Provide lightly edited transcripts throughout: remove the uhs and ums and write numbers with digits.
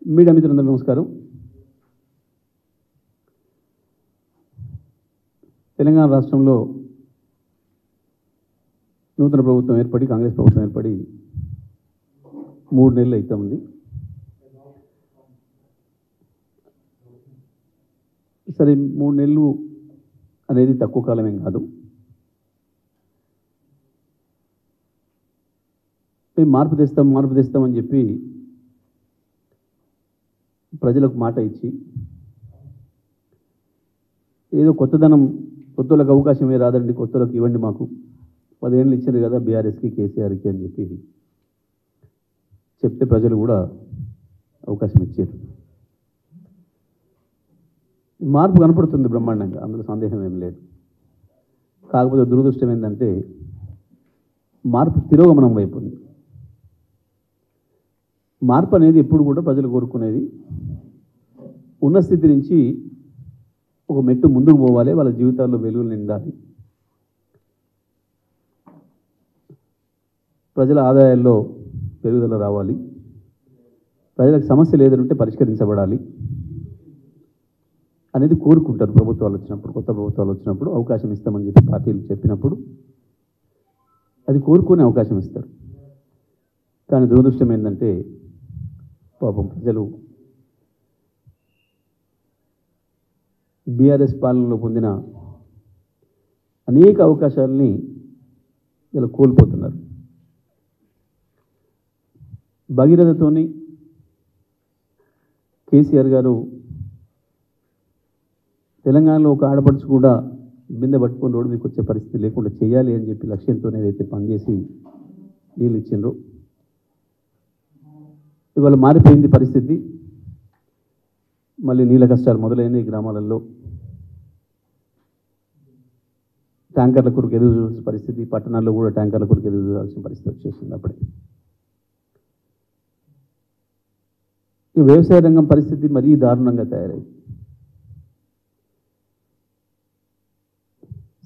Media మిత్రులందరూ నమస్కారం. తెలంగాణ రాష్ట్రంలో నూతన ప్రభుత్వం ఏర్పడి కాంగ్రెస్ ప్రభుత్వం ఏర్పడి 3 నెలలు అయితే ఉంది. సరే 3 నెలలు అనేది తక్కువ కాలమేం కాదు. మేము మార్పు తెస్తామని చెప్పి ప్రజలకు మాట ఇచ్చి ఏదో కొత్తలకు అవకాశమే రాదండి, కొత్తలకు ఇవ్వండి, మాకు 10 ఏళ్ళు ఇచ్చారు కదా బీఆర్ఎస్కి కేసీఆర్కి అని చెప్పి చెప్తే ప్రజలు కూడా అవకాశం ఇచ్చారు. మార్పు కనపడుతుంది బ్రహ్మాండంగా, అందులో సందేహం ఏం లేదు. కాకపోతే దురదృష్టం ఏంటంటే మార్పు తిరోగమనం వైపు ఉంది. మార్పు అనేది ఎప్పుడు కూడా ప్రజలు కోరుకునేది ఉన్న స్థితి నుంచి ఒక మెట్టు ముందుకు పోవాలి, వాళ్ళ జీవితాల్లో వెలుగులు నిండాలి, ప్రజల ఆదాయాల్లో పెరుగుదల రావాలి, ప్రజలకు సమస్యలు ఏదంటే పరిష్కరించబడాలి అనేది కోరుకుంటారు. ప్రభుత్వాలు వచ్చినప్పుడు, కొత్త ప్రభుత్వాలు వచ్చినప్పుడు అవకాశం ఇస్తామని చెప్పి పార్టీలు చెప్పినప్పుడు అది కోరుకునే అవకాశం ఇస్తారు. కానీ దురదృష్టం ఏంటంటే పాపం ప్రజలు బీఆర్ఎస్ పాలనలో పొందిన అనేక అవకాశాలని ఇలా కోల్పోతున్నారు. భగీరథతోని కేసీఆర్ గారు తెలంగాణలో ఒక ఆడపడుచు కూడా బిందె పట్టుకొని రోడ్డు మీకు వచ్చే పరిస్థితి లేకుండా చేయాలి అని చెప్పి లక్ష్యంతో ఏదైతే పనిచేసి నీళ్ళు ఇచ్చిండ్రో ఇవాళ మారిపోయింది పరిస్థితి. మళ్ళీ నీళ్ళ కష్టాలు మొదలైన గ్రామాలలో ట్యాంకర్ల కొరకు ఎదురు చూడాల్సిన పరిస్థితి, పట్టణాల్లో కూడా ట్యాంకర్ల కొరకు ఎదురు చూడాల్సిన పరిస్థితి వచ్చేసింది. అప్పుడే ఈ వ్యవసాయ రంగం పరిస్థితి మరీ దారుణంగా తయారైంది.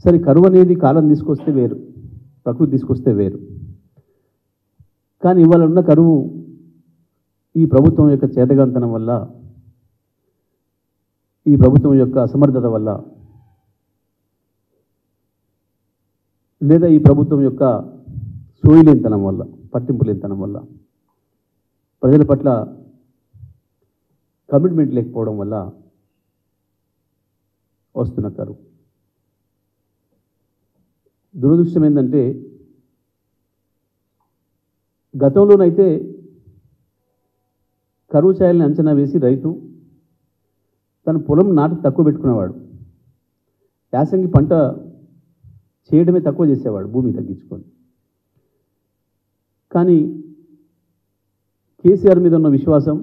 సరే కరువు అనేది కాలం తీసుకొస్తే వేరు, ప్రకృతి తీసుకొస్తే వేరు. కానీ ఇవాళ ఉన్న కరువు ఈ ప్రభుత్వం యొక్క చేతగాంతనం వల్ల, ఈ ప్రభుత్వం యొక్క అసమర్థత వల్ల, లేదా ఈ ప్రభుత్వం యొక్క సోయిలేనితనం వల్ల, పట్టింపులేనితనం వల్ల, ప్రజల పట్ల కమిట్మెంట్ లేకపోవడం వల్ల వస్తున్న కరువు. దురదృష్టం ఏంటంటే గతంలోనైతే కరువు ఛాయల్ని అంచనా వేసి రైతు తన పొలం నాటు తక్కువ పెట్టుకునేవాడు, యాసంగి పంట చేయడమే తక్కువ చేసేవాడు భూమి తగ్గించుకొని. కానీ కేసీఆర్ మీద ఉన్న విశ్వాసం,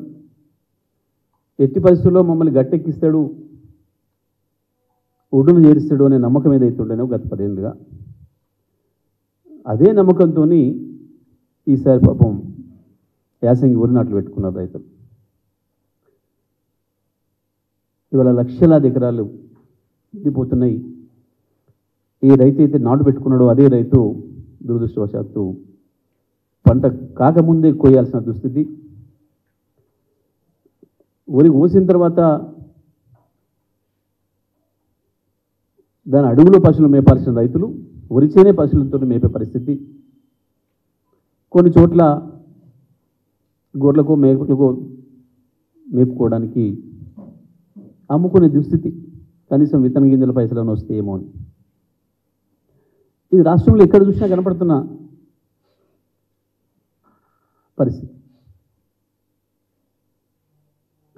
ఎట్టి పరిస్థితుల్లో మమ్మల్ని గట్టెక్కిస్తాడు, ఒడ్డును చేరుస్తాడు అనే నమ్మకం ఏదైతే ఉండేనో గత 10 ఏళ్ళుగా, అదే నమ్మకంతో ఈసారి పాపం యాసంగి వరి నాట్లు పెట్టుకున్నారు రైతులు. ఇవాళ లక్షలాది ఎకరాలు ఎండిపోతున్నాయి. ఏ రైతు అయితే నాటు పెట్టుకున్నాడో అదే రైతు దురదృష్టవశాత్తు పంట కాకముందే కోయాల్సిన దుస్థితి. వరి కోసిన తర్వాత దాని అడుగులో పశువులు మేపాల్సిన రైతులు వరిచేనే పశువులతో మేపే పరిస్థితి. కొన్ని చోట్ల గొర్రెలకో మేకలకో మేపుకోవడానికి అమ్ముకునే దుస్థితి, కనీసం విత్తన గింజల పైసలను వస్తాయేమో అని. ఇది రాష్ట్రంలో ఎక్కడ చూసినా కనపడుతున్న పరిస్థితి.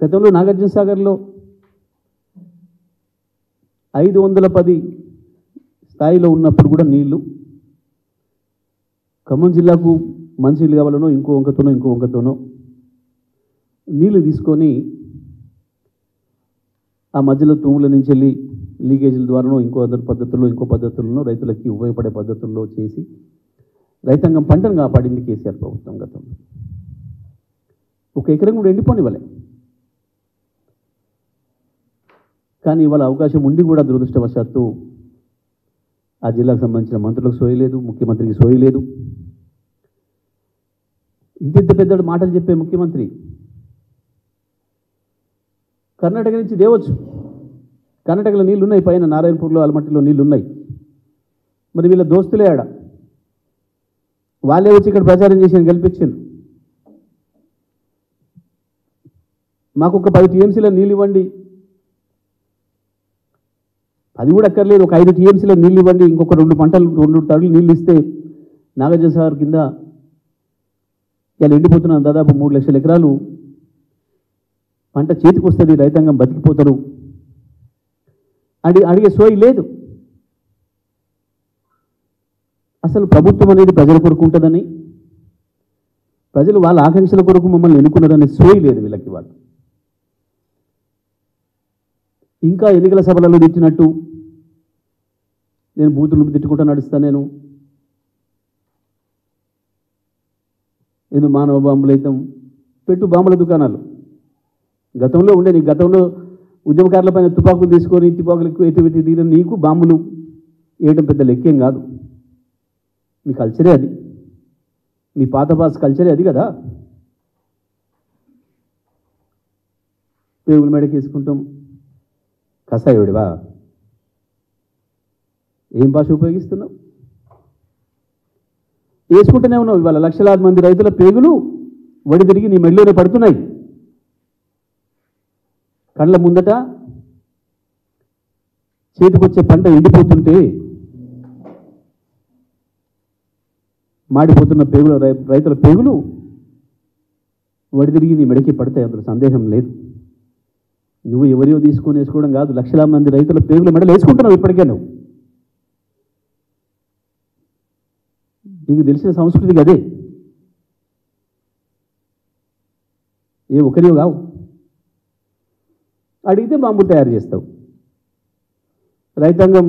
గతంలో నాగార్జున సాగర్లో 510 స్థాయిలో ఉన్నప్పుడు కూడా నీళ్లు, ఖమ్మం జిల్లాకు మంచినీళ్ళు కావాలనో ఇంకో వంకతోనో నీళ్లు తీసుకొని ఆ మధ్యలో తూముల నుంచి వెళ్ళి లీకేజీల ద్వారానో ఇంకో పద్ధతుల్లో రైతులకి ఉపయోగపడే పద్ధతుల్లో చేసి రైతాంగం పంటను కాపాడింది కేసీఆర్ ప్రభుత్వం గతంలో. ఒక ఎకరం కూడా ఎండిపోనివ్వలే. కానీ ఇవాళ అవకాశం ఉండి కూడా దురదృష్టవశాత్తు ఆ జిల్లాకు సంబంధించిన మంత్రులకు సోయలేదు, ముఖ్యమంత్రికి సోయలేదు. ఇంత పెద్ద మాటలు చెప్పే ముఖ్యమంత్రి కర్ణాటక నుంచి తేవచ్చు. కర్ణాటకలో నీళ్ళు ఉన్నాయి, పైన నారాయణపూర్లో ఆల్మట్టిలో నీళ్ళు ఉన్నాయి. మరి వీళ్ళ దోస్తులే ఆడ, వాళ్ళే వచ్చి ఇక్కడ ప్రచారం చేసి గెలిపించారు. మాకు ఒక 10 టీఎంసీలో నీళ్ళు ఇవ్వండి, అది కూడా అక్కర్లేదు, ఒక 5 టీఎంసీలో నీళ్ళు ఇవ్వండి, ఇంకొక 2 తడులు నీళ్ళు ఇస్తే నాగార్జున సాగర్ కింద ఇలా ఎండిపోతున్నాను దాదాపు 3 లక్షల ఎకరాలు పంట చేతికి వస్తుంది, రైతాంగం బతికిపోతారు అడిగే సోయి లేదు. అసలు ప్రభుత్వం అనేది ప్రజల కొరకు ఉంటుందని, ప్రజలు వాళ్ళ ఆకాంక్షల కొరకు మమ్మల్ని ఎన్నుకున్నారనే సోయి లేదు వీళ్ళకి. వాళ్ళు ఇంకా ఎన్నికల సభలలో తిట్టినట్టు నేను బూతులు తిట్టుకుంటూ నడుస్తాను, నేను మానవ బాంబులు అయితే పెట్టు బాంబుల దుకాణాలు గతంలో ఉండే. నీ గతంలో ఉద్యమకారుల పైన తుపాకులు తీసుకొని తుపాకులు ఎక్కువ ఎట్టి దిగిన నీకు బాంబులు వేయడం పెద్ద లెక్కేం కాదు. మీ కల్చరే అది, మీ పాత బాస్ కల్చరే అది కదా. పేగుల మేడకి వేసుకుంటాం, కసాయుడివా, ఏం భాష ఉపయోగిస్తున్నావు? వేసుకుంటూనే ఉన్నావు. ఇవాళ లక్షలాది మంది రైతుల పేగులు వడి తిరిగి నీ మెడలోనే పడుతున్నాయి. కళ్ళ ముందట చేతికొచ్చే పంట ఎండిపోతుంటే మాడిపోతున్న పేగుల రైతుల పేగులు వడి తిరిగి నీ మెడకి పడతాయి, అందులో సందేహం లేదు. నువ్వు ఎవరియో తీసుకొని వేసుకోవడం కాదు, లక్షల మంది రైతుల పేగుల మెడలు వేసుకుంటున్నావు ఇప్పటికే. నువ్వు నీకు తెలిసిన సంస్కృతికి అదే, ఏ ఒకరియో కావు. అడిగితే బాంబులు తయారు చేస్తావు. రైతాంగం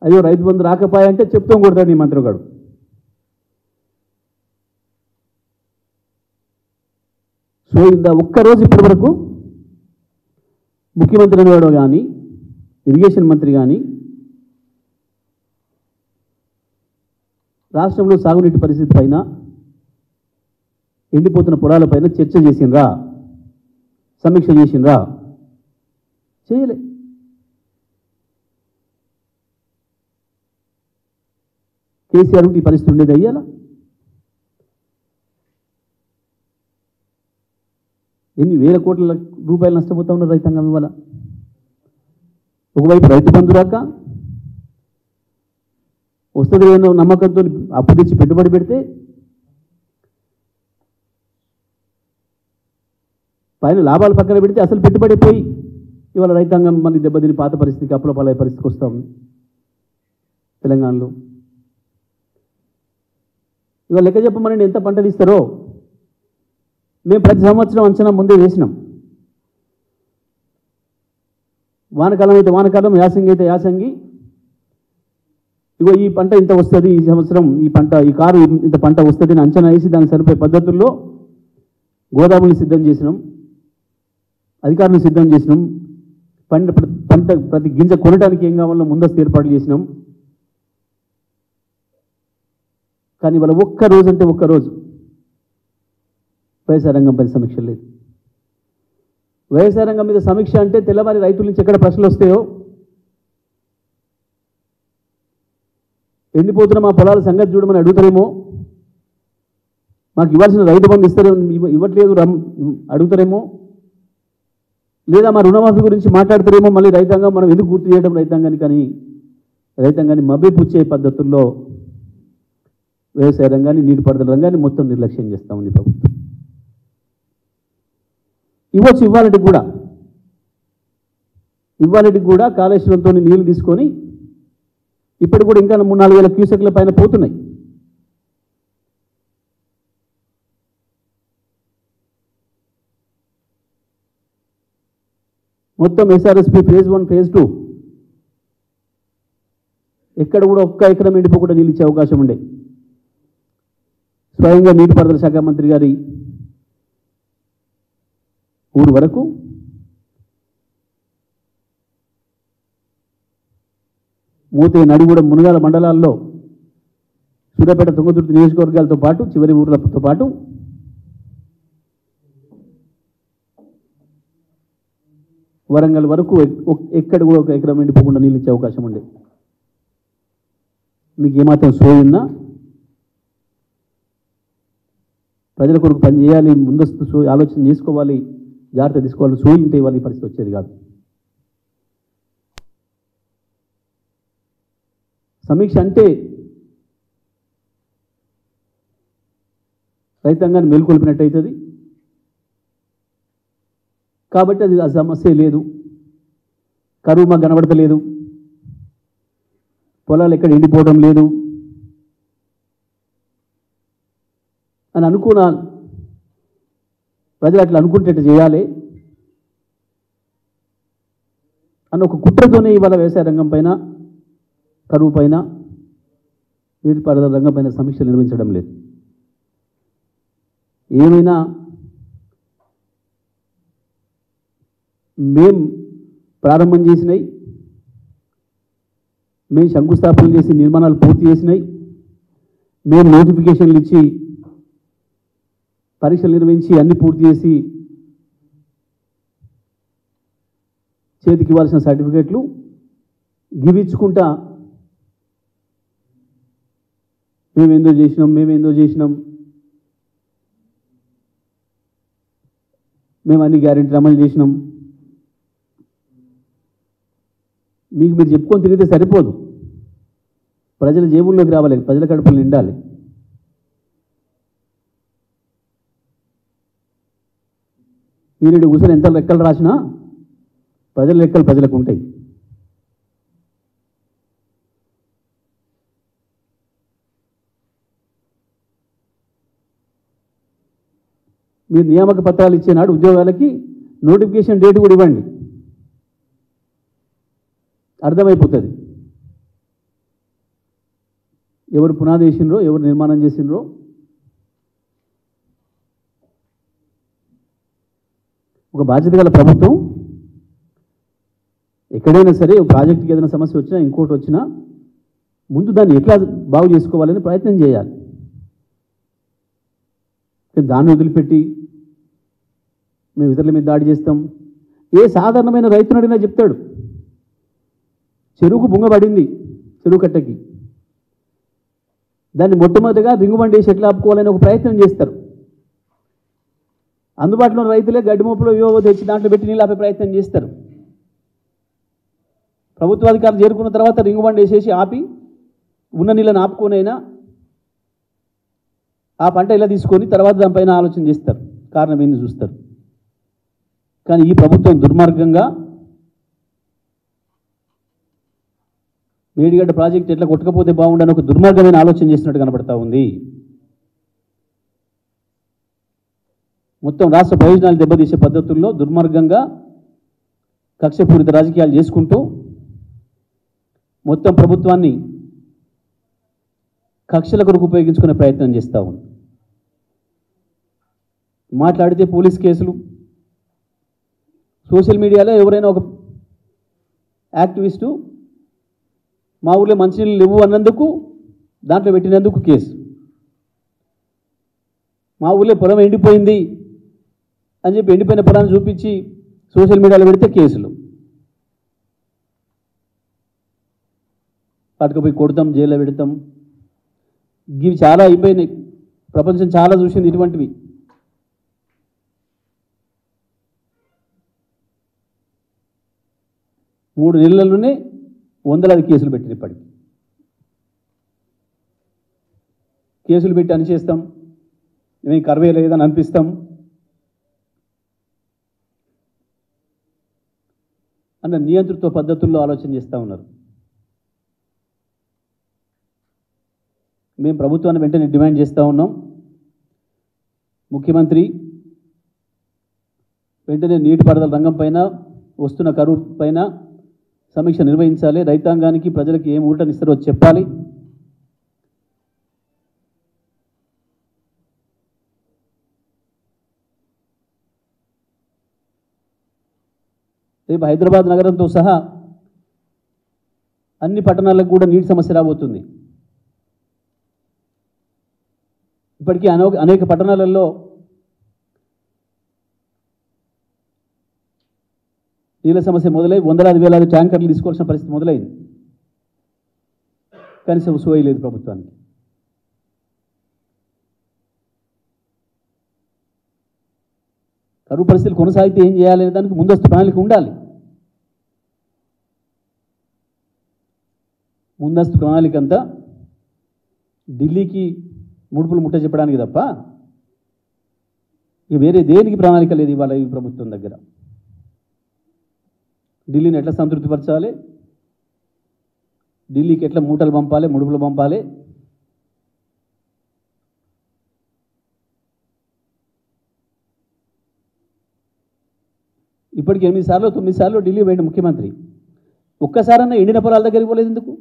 అయ్యో రైతు బంధు రాకపోయాయంటే చెప్తాం కొడతాడు నీ మంత్రిగాడు. సో ఇంత ఒక్కరోజు ఇప్పటి వరకు ముఖ్యమంత్రి అనేవాడు కానీ, ఇరిగేషన్ మంత్రి కానీ రాష్ట్రంలో సాగునీటి పరిస్థితి పైన, ఎండిపోతున్న పొలాలపైన చర్చ చేసిండ్రా, సమీక్ష చేసిండ్రా? చేయలే. కేసీఆర్ ఈ పరిస్థితి ఉండేది అయ్యాలా? ఎన్ని వేల కోట్ల రూపాయలు నష్టపోతా ఉన్నారు రైతాంగం ఇవాళ. ఒకవైపు రైతు బంధు రాక వస్తుంది ఏమో నమ్మకంతో అప్పు తెచ్చి పెట్టుబడి పెడితే పైన లాభాలు పక్కన పెడితే అసలు పెట్టుబడి పోయి ఇవాళ రైతాంగం మళ్ళీ దెబ్బతిని పాత పరిస్థితికి అప్పుల పాలయ్యే పరిస్థితికి వస్తూ ఉంది తెలంగాణలో. ఇవాళ లెక్క చెప్పమనండి, ఎంత పంటలు ఇస్తారో. మేము ప్రతి సంవత్సరం అంచనా ముందే వేసినాం. వానకాలం అయితే వానకాలం, యాసంగి అయితే యాసంగి. ఇగో ఈ పంట ఇంత వస్తుంది, ఈ సంవత్సరం ఈ పంట, ఈ కారు ఇంత పంట వస్తుంది అని అంచనా వేసి దానికి సరిపోయే పద్ధతుల్లో గోదాములు సిద్ధం చేసినాం, అధికారులు సిద్ధం చేసినాం. పంట ప్రతి గింజ కొనడానికి ఏం కావాలో ముందస్తు ఏర్పాట్లు చేసినాం. కానీ వాళ్ళ ఒక్కరోజు అంటే ఒక్కరోజు వ్యవసాయ రంగంపై సమీక్ష లేదు. వ్యవసాయ రంగం మీద సమీక్ష అంటే తెల్లవారి రైతుల నుంచి ఎక్కడ ప్రశ్నలు వస్తాయో, ఎండిపోతున్న మా పొలాల సంగతి చూడమని అడుగుతారేమో, మాకు ఇవ్వాల్సిన రైతు బంధు ఇవ్వట్లేదు అడుగుతారేమో, లేదా మా రుణమాఫీ గురించి మాట్లాడతారేమో. మళ్ళీ రైతాంగం మనం ఎందుకు గుర్తు చేయడం రైతాంగాన్ని, కానీ రైతాంగాన్ని మభ్యపుచ్చే పద్ధతుల్లో వ్యవసాయ రంగాన్ని, నీటిపారుదల రంగాన్ని మొత్తం నిర్లక్ష్యం చేస్తూ ఉంది ప్రభుత్వం. ఇవ్వచ్చు ఇవాళటికి కూడా కాళేశ్వరంతో నీళ్లు తీసుకొని ఇప్పుడు కూడా ఇంకా 3-4 వేల క్యూసెక్ల పైన పోతున్నాయి. మొత్తం ఎస్ఆర్ఎస్పి ఫేజ్ 1 ఫేజ్ 2 ఎక్కడ కూడా ఒక్క ఎకరం ఎండిపోకుండా నీళ్ళు ఇచ్చే అవకాశం ఉండే. స్వయంగా నీటిపారుదల శాఖ మంత్రి గారి ఊరు వరకు మూతే నడిగూడ మునగాల మండలాల్లో సూర్యాపేట తుంగతుర్తి నియోజకవర్గాలతో పాటు చివరి ఊర్లతో పాటు వరంగల్ వరకు ఎక్కడ కూడా ఒక ఎకరం ఎండిపోకుండా నీళ్ళు ఇచ్చే అవకాశం ఉండే. మీకు ఏమాత్రం సోయున్నా ప్రజల కొరకు పని చేయాలి, ముందస్తు ఆలోచన చేసుకోవాలి, జాగ్రత్త తీసుకోవాలి, సోయి ఉంటే ఇవాళ ఈ పరిస్థితి వచ్చేది కాదు. సమీక్ష అంటే రైతాంగాన్ని మేల్కొల్పినట్టు అవుతుంది. కాబట్టి అది ఆ సమస్య లేదు, కరువు మాకు కనబడతలేదు, పొలాలు ఎక్కడ ఎండిపోవడం లేదు అని అనుకున్నాను. ప్రజలు అట్లా అనుకుంటేట్టు చేయాలి అన్న ఒక కుట్రతోనే ఇవాళ వ్యవసాయ రంగం పైన, కరువు పైన, నీటిపారుదల రంగం పైన సమీక్షలు నిర్వహించడం లేదు. ఏమైనా మేం ప్రారంభం చేసినాయి, మేము శంకుస్థాపనలు చేసి నిర్మాణాలు పూర్తి చేసినాయి, మేము నోటిఫికేషన్లు ఇచ్చి పరీక్షలు నిర్వహించి అన్ని పూర్తి చేసి చేతికి ఇవ్వాల్సిన సర్టిఫికేట్లు గివించుకుంటా మేమేందో చేసినాం, మేము అన్ని గ్యారెంటీలు అమలు చేసినాం. మీకు మీరు చెప్పుకొని తిరిగితే సరిపోదు, ప్రజల జేబుల్లోకి రావాలి, ప్రజల కడుపులు నిండాలి. మీరు కూర్చొని ఎంత లెక్కలు రాసినా ప్రజల లెక్కలు ప్రజలకు ఉంటాయి. మీరు నియామక పత్రాలు ఇచ్చేనాడు ఉద్యోగాలకి నోటిఫికేషన్ డేట్ కూడా ఇవ్వండి, అర్థమైపోతుంది ఎవరు పునాది వేసినరో, ఎవరు నిర్మాణం చేసినరో. ఒక బాధ్యత గల ప్రభుత్వం ఎక్కడైనా సరే ప్రాజెక్టుకి ఏదైనా సమస్య వచ్చినా, ఇంకోటి వచ్చినా ముందు దాన్ని ఎట్లా బాగు చేసుకోవాలని ప్రయత్నం చేయాలి. దాన్ని వదిలిపెట్టి మేము ఇతరుల మీద దాడి చేస్తాం. ఏ సాధారణమైన రైతును అడిగినా చెప్తాడు, చెరువుకు బుంగబడింది, చెరువు కట్టకి, దాన్ని మొట్టమొదటిగా రింగుబండి వేసి ఎట్లా ఆపుకోవాలని ఒక ప్రయత్నం చేస్తారు. అందుబాటులో రైతులే గడ్డి మోపులో వివో తెచ్చి దాంట్లో పెట్టి నీళ్ళు ఆపే ప్రయత్నం చేస్తారు. ప్రభుత్వాధికారులు చేరుకున్న తర్వాత రింగుబండి వేసేసి ఆపి ఉన్న నీళ్ళని ఆపుకొనైనా ఆ పంట ఇలా తీసుకొని తర్వాత దానిపైన ఆలోచన చేస్తారు, కారణం ఏంది చూస్తారు. కానీ ఈ ప్రభుత్వం దుర్మార్గంగా మేడిగడ్డ ప్రాజెక్ట్ ఎట్లా కొట్టకపోతే బాగుండని ఒక దుర్మార్గమైన ఆలోచన చేసినట్టు కనబడతా ఉంది. మొత్తం రాష్ట్ర ప్రయోజనాలు దెబ్బతీసే పద్ధతుల్లో దుర్మార్గంగా కక్షపూరిత రాజకీయాలు చేసుకుంటూ మొత్తం ప్రభుత్వాన్ని కక్షల కొరకు ఉపయోగించుకునే ప్రయత్నం చేస్తూ ఉంది. మాట్లాడితే పోలీస్ కేసులు, సోషల్ మీడియాలో ఎవరైనా ఒక యాక్టివిస్టు మా ఊళ్ళో మంచినీళ్ళు లేవు అన్నందుకు దాంట్లో పెట్టినందుకు కేసు, మా ఊళ్ళో పొలం ఎండిపోయింది అని చెప్పి ఎండిపోయిన పొలాన్ని చూపించి సోషల్ మీడియాలో పెడితే కేసులు, పట్టుకుపోయి కొడతాం, జైల్లో పెడతాం. ఇవి చాలా అయిపోయినాయి, ప్రపంచం చాలా చూసింది ఇటువంటివి. మూడు నెలల్లోనే వందలాది కేసులు పెట్టారు. ఇప్పటికి కేసులు పెట్టి అని చేస్తాం, మేము కర్వే లేదని అనిపిస్తాం అన్న నియంతృత్వ పద్ధతుల్లో ఆలోచన చేస్తూ ఉన్నారు. మేము ప్రభుత్వాన్ని వెంటనే డిమాండ్ చేస్తూ ఉన్నాం, ముఖ్యమంత్రి వెంటనే నీటిపారుదల రంగం పైన, వస్తున్న కరువు పైన సమీక్ష నిర్వహించాలి, రైతాంగానికి ప్రజలకు ఏం ఊరటనిస్తారో చెప్పాలి. రేపు హైదరాబాద్ నగరంతో సహా అన్ని పట్టణాలకు కూడా నీటి సమస్య రాబోతుంది. ఇప్పటికీ అనేక పట్టణాలలో నీళ్ళ సమస్య మొదలై వందలాది వేలాది ట్యాంకర్లు తీసుకోవాల్సిన పరిస్థితి మొదలైంది. కనీసం సోయలేదు ప్రభుత్వానికి. కరువు పరిస్థితులు కొనసాగితే ఏం చేయాలనే దానికి ముందస్తు ప్రణాళిక ఉండాలి. ముందస్తు ప్రణాళిక అంతా ఢిల్లీకి ముడుపులు ముట్ట చెప్పడానికి తప్ప ఇక వేరే దేనికి ప్రణాళిక లేదు ఇవాళ ఈ ప్రభుత్వం దగ్గర. ఢిల్లీని ఎట్లా సంతృప్తిపరచాలి, ఢిల్లీకి ఎట్లా మూటలు పంపాలి, ముడుపులు పంపాలి, ఇప్పటికి 8 సార్లు 9 సార్లు ఢిల్లీ పోయిన ముఖ్యమంత్రి ఒక్కసారన్నా ఎండిన పొలాల దగ్గరికి పోలేదు ఎందుకు?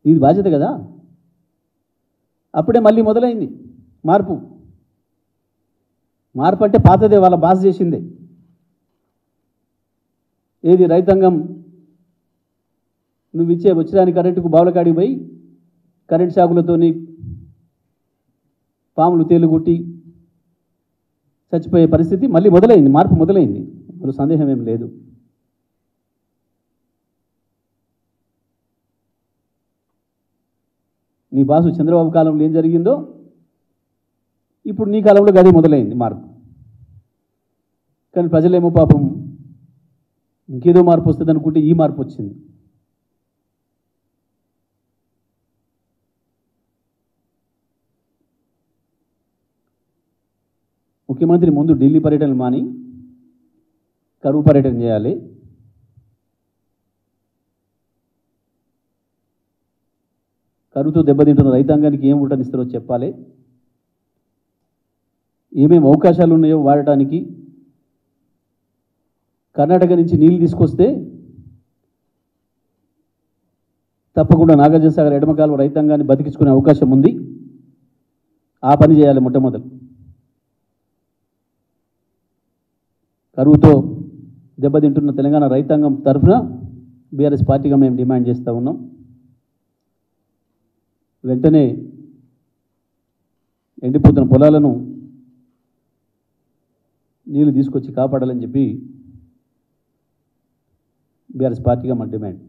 ఇది బాధ్యత కదా. అప్పుడే మళ్ళీ మొదలైంది మార్పు. మార్పు అంటే పాతదే, వాళ్ళ బాస్ చేసిందే. ఏది రైతాంగం నువ్వు ఇచ్చే వచ్చేదాని కరెంటుకు బావుల కాడికి పోయి కరెంట్ షాకులతోని పాములు తేలుగుట్టి చచ్చిపోయే పరిస్థితి మళ్ళీ మొదలైంది, మార్పు మొదలైంది. అందులో సందేహం ఏం లేదు. నీ బాసు చంద్రబాబు కాలంలో ఏం జరిగిందో ఇప్పుడు నీ కాలంలో గది మొదలైంది మార్పు. కానీ ప్రజలేమో పాపం ఇంకేదో మార్పు వస్తుంది అనుకుంటే ఈ మార్పు వచ్చింది. ముఖ్యమంత్రి ముందు ఢిల్లీ పర్యటనలు మాని కరువు పర్యటన చేయాలి. కరువుతో దెబ్బతింటున్న రైతాంగానికి ఏం ఊటనిస్తారో చెప్పాలి. ఏమేమి అవకాశాలు ఉన్నాయో వాడటానికి. కర్ణాటక నుంచి నీళ్ళు తీసుకొస్తే తప్పకుండా నాగార్జున సాగర్ ఎడమ కాలువ రైతాంగాన్ని బతికించుకునే అవకాశం ఉంది. ఆ పని చేయాలి మొట్టమొదటి. కరువుతో దెబ్బతింటున్న తెలంగాణ రైతాంగం తరఫున బీఆర్ఎస్ పార్టీగా మేము డిమాండ్ చేస్తూ ఉన్నాం. వెంటనే ఎండిపోతున్న పొలాలను నీళ్లు తీసుకొచ్చి కాపాడాలని చెప్పి బీఆర్ఎస్ పార్టీగా మా డిమాండ్.